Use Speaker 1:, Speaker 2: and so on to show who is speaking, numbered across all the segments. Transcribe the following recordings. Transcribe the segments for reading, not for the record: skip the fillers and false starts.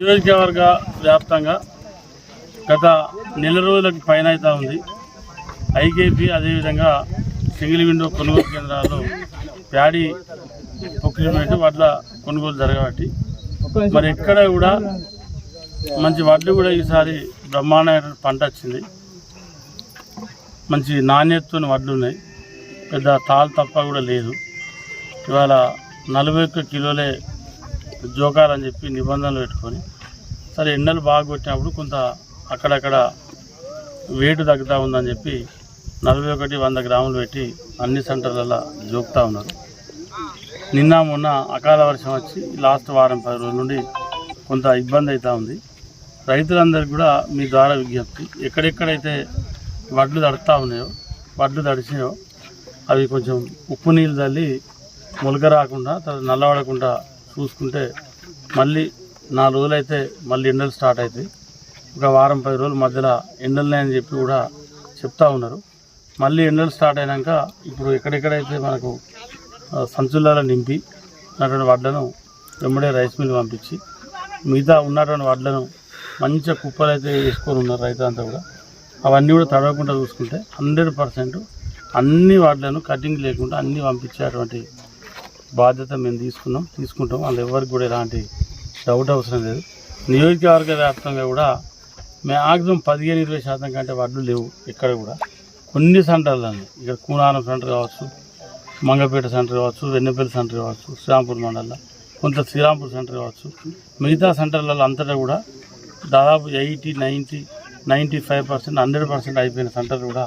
Speaker 1: నియోజకవర్గ వ్యాప్తంగా గత నెల రోజులకు పైన అవుతా ఉంది. ఐకేపీ అదేవిధంగా సింగిల్ విండో కొనుగోలు కేంద్రాల్లో ప్యాడీ ప్రొక్యూర్మెంట్ వడ్ల కొనుగోలు జరగబట్టి మరి ఎక్కడ కూడా మంచి వడ్లు కూడా ఈసారి బ్రహ్మాండమైన పంట వచ్చింది. మంచి నాణ్యతతో వడ్లు ఉన్నాయి. పెద్ద తాళ్ళు తప్ప కూడా లేదు. ఇవాళ 41 కిలోలే జోకాలని చెప్పి నిబంధనలు పెట్టుకొని సరే ఎండలు బాగా కొట్టినప్పుడు కొంత అక్కడక్కడ వెయిట్ తగ్గుతూ ఉందని చెప్పి 41 గ్రాములు పెట్టి అన్ని సెంటర్లలో జోకుతూ ఉన్నారు. నిన్న మొన్న అకాల వర్షం వచ్చి లాస్ట్ వారం 10 రోజుల నుండి కొంత ఇబ్బంది అవుతూ ఉంది. రైతులందరికీ కూడా మీ ద్వారా విజ్ఞప్తి, ఎక్కడెక్కడైతే వడ్లు తడుతూ ఉన్నాయో వడ్లు తడిచినాయో అవి కొంచెం ఉప్పు నీళ్ళు తల్లి మొలక రాకుండా నల్లబడకుండా చూసుకుంటే మళ్ళీ 4 రోజులు అయితే మళ్ళీ ఎండలు స్టార్ట్ అవుతాయి. ఒక వారం 10 రోజుల మధ్యలో ఎండలున్నాయని చెప్పి కూడా చెప్తా ఉన్నారు. మళ్ళీ ఎండలు స్టార్ట్ అయినాక ఇప్పుడు ఎక్కడెక్కడైతే మనకు సంచులలో నింపి ఉన్నటువంటి వడ్లను వెంబడే రైస్ మిల్ పంపించి మిగతా ఉన్నటువంటి వడ్లను మంచిగా కుప్పలు అయితే వేసుకొని ఉన్నారు రైతులంతా కూడా. అవన్నీ కూడా తడవకుండా చూసుకుంటే 100% అన్ని వడ్లను కటింగ్ లేకుండా అన్నీ పంపించేటువంటి బాధ్యత మేము తీసుకుంటాం. వాళ్ళు ఎవరికి కూడా ఎలాంటి డౌట్ అవసరం లేదు. నియోజకవర్గ వ్యాప్తంగా కూడా మ్యాక్సిమం 15-20% కంటే వడ్లు లేవు ఎక్కడ కూడా. కొన్ని సెంటర్లని ఇక్కడ కూనారం సెంటర్ కావచ్చు, మంగపేట సెంటర్ కావచ్చు, వెన్నపల్లి సెంటర్ కావచ్చు, శ్రీరాంపూర్ మండలంలో కొంత శ్రీరాంపూర్ సెంటర్ కావచ్చు, మిగతా సెంటర్లలో అంతటా కూడా దాదాపు 80, 90, 95%, 100% అయిపోయిన సెంటర్లు కూడా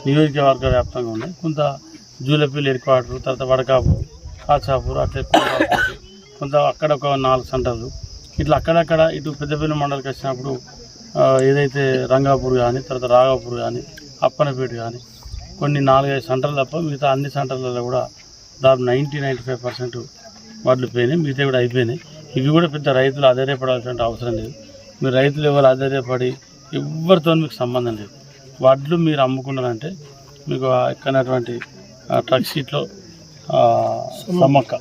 Speaker 1: నియోజకవర్గ వ్యాప్తంగా ఉన్నాయి. కొంత జూలపల్లి హెడ్ క్వార్టర్, తర్వాత వడకాపూర్, కాచాపూర్, అట్లే కొంత అక్కడ ఒక 4 సెంటర్లు ఇట్లా అక్కడక్కడ ఇటు పెద్దపల్లి మండలికి వచ్చినప్పుడు ఏదైతే రంగాపూర్ కానీ, తర్వాత రాఘాపూర్ కానీ, అప్పనపేట కానీ కొన్ని 4-5 సెంటర్లు తప్ప మిగతా అన్ని సెంటర్లలో కూడా దాదాపు 90-95% వడ్లు పోయినాయి. మిగతా కూడా అయిపోయినాయి. ఇవి కూడా పెద్ద రైతులు ఆధారపడాల్సిన అవసరం లేదు. మీరు రైతులు ఎవరు ఆధారపడి ఎవరితో మీకు సంబంధం లేదు. వడ్లు మీరు అమ్ముకున్నారంటే మీకు ఎక్కనటువంటి ట్రక్ షీట్లో సమ్మక్క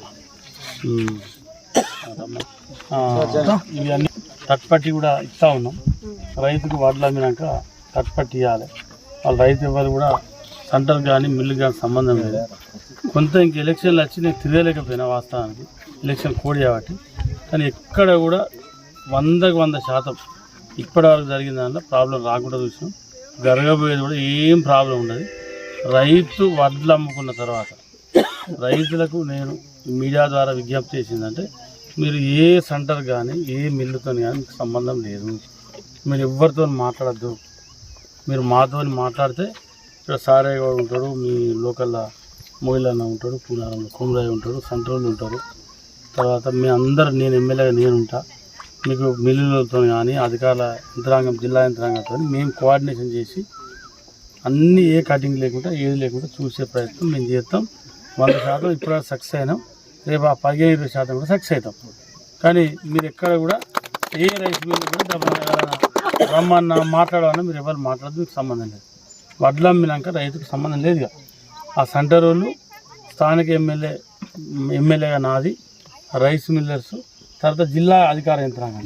Speaker 1: ఇవి అన్నీ తట్పట్టి కూడా ఇస్తూ ఉన్నాం. రైతుకు వడ్లు అమ్మినాక తట్పట్టి ఇవ్వాలి. వాళ్ళు రైతు ఎవరు కూడా సెంటర్ కానీ మిల్లు కానీ సంబంధం లేదు. కొంత ఇంక ఎలక్షన్లు వచ్చి నేను తిరగలేకపోయినా వాస్తవానికి ఎలక్షన్ కోడ్ కాబట్టి. కానీ ఎక్కడ కూడా 100% ఇప్పటివరకు జరిగిన దాంట్లో ప్రాబ్లం రాకుండా చూసినాం. జరగబోయేది కూడా ఏం ప్రాబ్లం ఉండదు. రైతు వడ్లు అమ్ముకున్న తర్వాత రైతులకు నేను మీడియా ద్వారా విజ్ఞప్తి చేసిందంటే మీరు ఏ సెంటర్ కానీ ఏ మిల్లుతో కానీ మీకు సంబంధం లేదు. మీరు ఎవరితో మాట్లాడద్దు. మీరు మాతో మాట్లాడితే ఇక్కడ సారయ్య గారు ఉంటాడు, మీ లోకల్లో మోయిలన్న ఉంటాడు, పూనారంలో కుమరాయి ఉంటాడు, సెంట్రల్ ఉంటారు, తర్వాత మీ అందరు నేను ఎమ్మెల్యేగా నేను ఉంటా. మీకు మిల్లులతో కానీ అధికారుల యంత్రాంగం జిల్లా యంత్రాంగంతో మేము కోఆర్డినేషన్ చేసి అన్నీ ఏ కటింగ్ లేకుండా ఏది లేకుండా చూసే ప్రయత్నం మేము చేస్తాం. 100% ఇప్పుడు సక్సెస్ అయినాం. రేపు ఆ 15-20% కూడా సక్సెస్ అవుతాం. కానీ మీరు ఎక్కడ కూడా ఏ రైస్ మిల్లు కూడా రమ్మన్న మాట్లాడాలన్నా మీరు ఎవరు మాట్లాడదు, మీకు సంబంధం లేదు. వడ్లు అమ్మినాక రైతుకు సంబంధం లేదు. ఆ సెంటర్ వాళ్ళు స్థానిక ఎమ్మెల్యేగా నాది, రైస్ మిల్లర్స్, తర్వాత జిల్లా అధికార యంత్రాంగం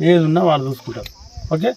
Speaker 1: ఏది ఉన్నా వాళ్ళు చూసుకుంటారు. ఓకే.